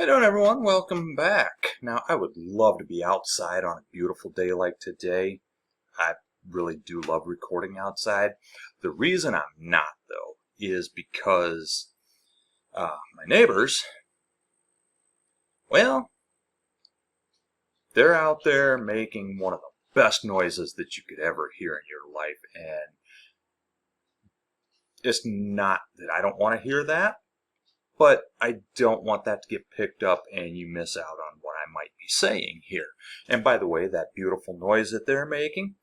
How you doing, everyone? Welcome back. Now, I would love to be outside on a beautiful day like today. I really do love recording outside. The reason I'm not, though, is because my neighbors, well, they're out there making one of the best noises that you could ever hear in your life. And it's not that I don't want to hear that, but I don't want that to get picked up and you miss out on what I might be saying here. And by the way, that beautiful noise that they're making,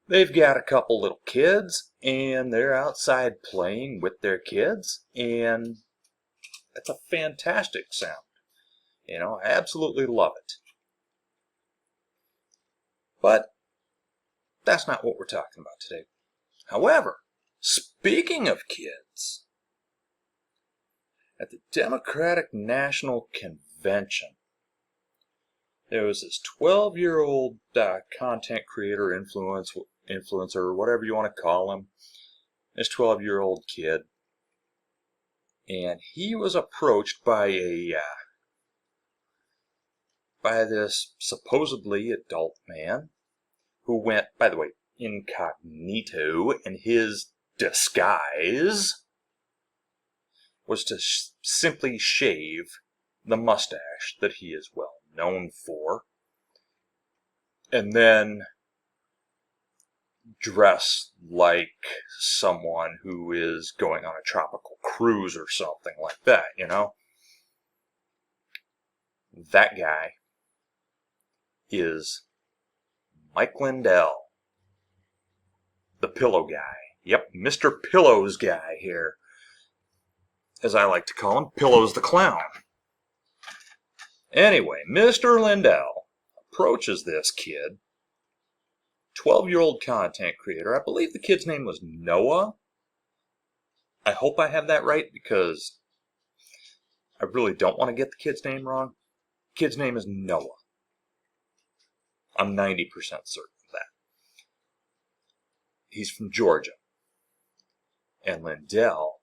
they've got a couple little kids and they're outside playing with their kids, and it's a fantastic sound. You know, I absolutely love it. But that's not what we're talking about today. However, speaking of kids, at the Democratic National Convention, there was this 12-year-old content creator, influencer, or whatever you want to call him, this 12-year-old kid, and he was approached by this supposedly adult man who went, by the way, incognito, and his disguise was to simply shave the mustache that he is well known for, and then dress like someone who is going on a tropical cruise or something like that, you know? That guy is Mike Lindell, the pillow guy. Yep, Mr. Pillows guy here, as I like to call him, Pillows the Clown. Anyway, Mr. Lindell approaches this kid, 12-year-old content creator. I believe the kid's name was Noah. I hope I have that right because I really don't want to get the kid's name wrong. The kid's name is Noah. I'm 90% certain of that. He's from Georgia. And Lindell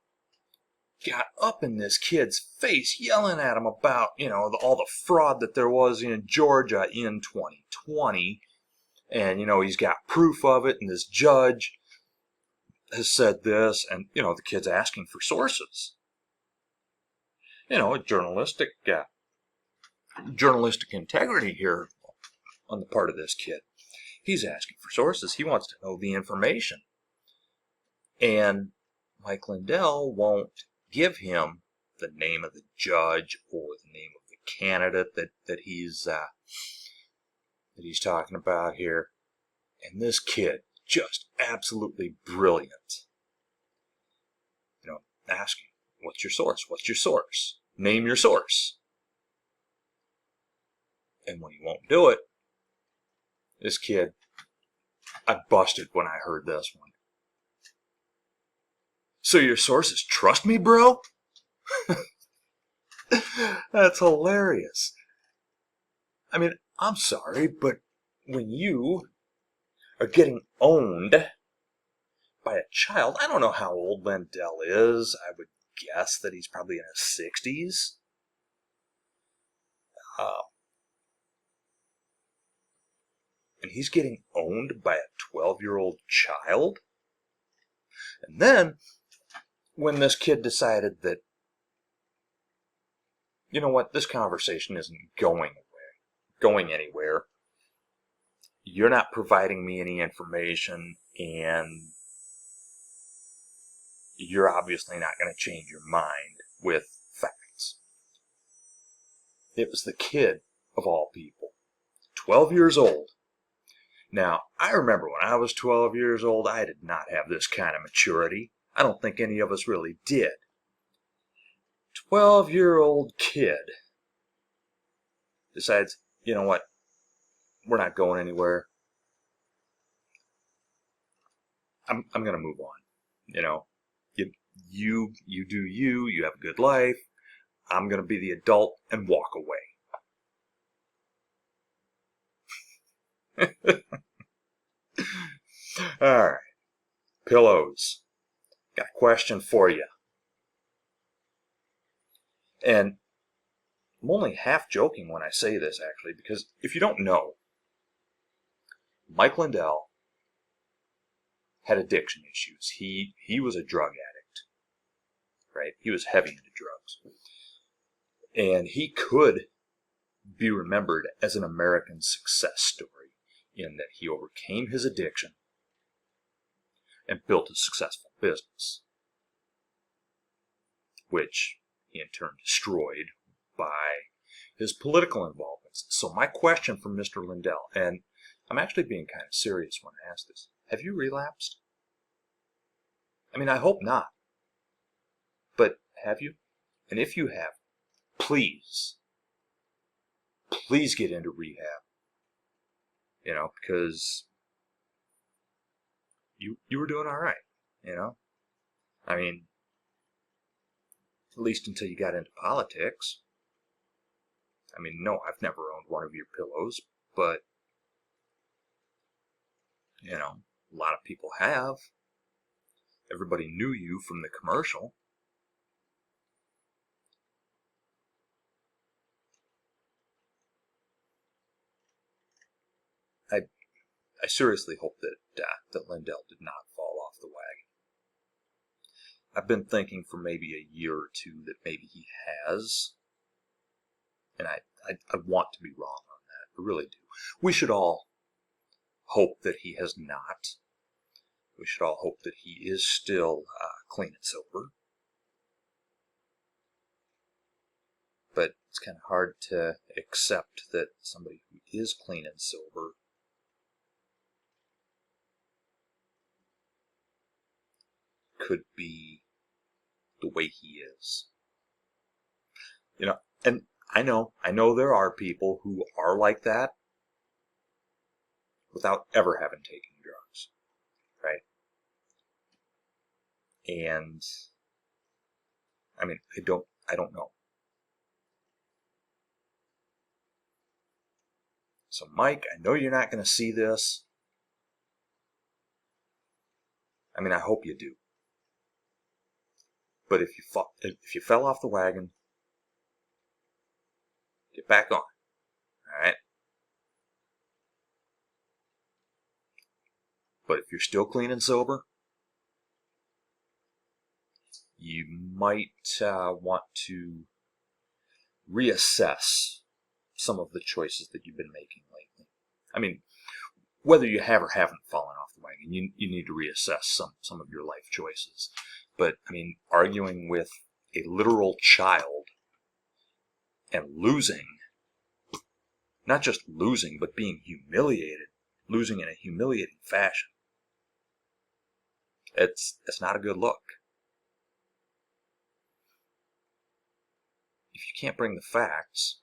got up in this kid's face, yelling at him about, all the fraud that there was in Georgia in 2020. And, he's got proof of it, and this judge has said this, and, the kid's asking for sources. A journalistic integrity here on the part of this kid. He's asking for sources. He wants to know the information. And Mike Lindell won't give him the name of the judge or the name of the candidate that he's talking about here. And this kid, just absolutely brilliant, asking, what's your source? What's your source? Name your source. And when he won't do it, this kid, I busted when I heard this one. So your source is trust me, bro? That's hilarious. I mean, I'm sorry, but when you are getting owned by a child, I don't know how old Lindell is. I would guess that he's probably in his 60s. And he's getting owned by a 12-year-old child? And then, when this kid decided that, you know what, this conversation isn't going anywhere, you're not providing me any information, and you're obviously not going to change your mind with facts. It was the kid, of all people, 12 years old. Now, I remember when I was 12 years old, I did not have this kind of maturity. I don't think any of us really did. 12-year-old kid decides, you know what, we're not going anywhere. I'm going to move on. You do you have a good life. I'm going to be the adult and walk away. All right, Pillows, got a question for you. And I'm only half joking when I say this, actually, because if you don't know, Mike Lindell had addiction issues. He was a drug addict, right? He was heavy into drugs. And he could be remembered as an American success story in that he overcame his addiction and built a successful business, which he in turn destroyed by his political involvements. So my question for Mr. Lindell, and I'm actually being kind of serious when I ask this, have you relapsed? I mean, I hope not. But have you? And if you have, please get into rehab. You know, because you were doing all right, you know? I mean, at least until you got into politics. I mean, no, I've never owned one of your pillows, but, you know, a lot of people have. Everybody knew you from the commercial. I seriously hope that Lindell did not fall off the wagon. I've been thinking for maybe a year or two that maybe he has, and I want to be wrong on that. I really do. We should all hope that he has not. We should all hope that he is still clean and sober. But it's kind of hard to accept that somebody who is clean and sober could be the way he is. You know, and I know there are people who are like that without ever having taken drugs, right? And I mean, I don't know. So Mike, I know you're not going to see this. I mean, I hope you do. But if you fell off the wagon, get back on. All right? But if you're still clean and sober, you might want to reassess some of the choices that you've been making lately. I mean, whether you have or haven't fallen off the wagon, you need to reassess some of your life choices. But, I mean, arguing with a literal child and losing, not just losing, but being humiliated, losing in a humiliating fashion, it's not a good look. If you can't bring the facts,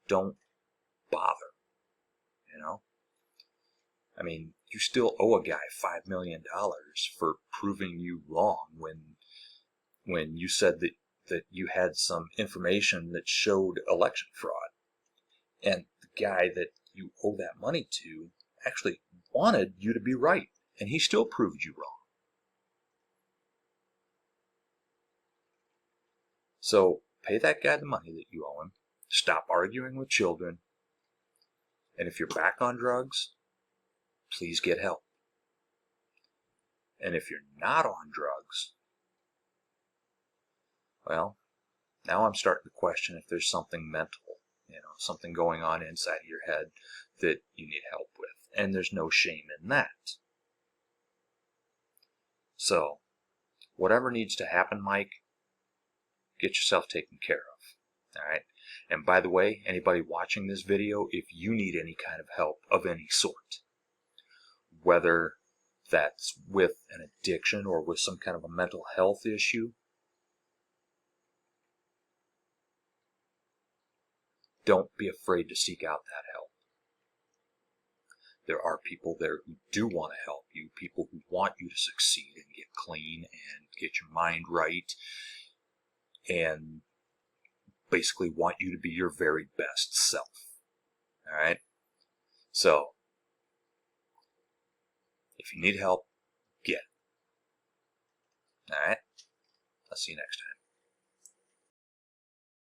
don't bother, you know? I mean, you still owe a guy $5 million for proving you wrong when you said that you had some information that showed election fraud. And the guy that you owe that money to actually wanted you to be right, and he still proved you wrong. So pay that guy the money that you owe him, stop arguing with children, and if you're back on drugs, please get help. And if you're not on drugs, well, now I'm starting to question if there's something mental, something going on inside of your head that you need help with. And there's no shame in that. So, whatever needs to happen, Mike, get yourself taken care of. All right? And by the way, anybody watching this video, if you need any kind of help of any sort, whether that's with an addiction or with some kind of a mental health issue, don't be afraid to seek out that help. There are people there who do want to help you, people who want you to succeed and get clean and get your mind right, and basically want you to be your very best self. All right? So, if you need help, get it. All right? I'll I'll see you next time.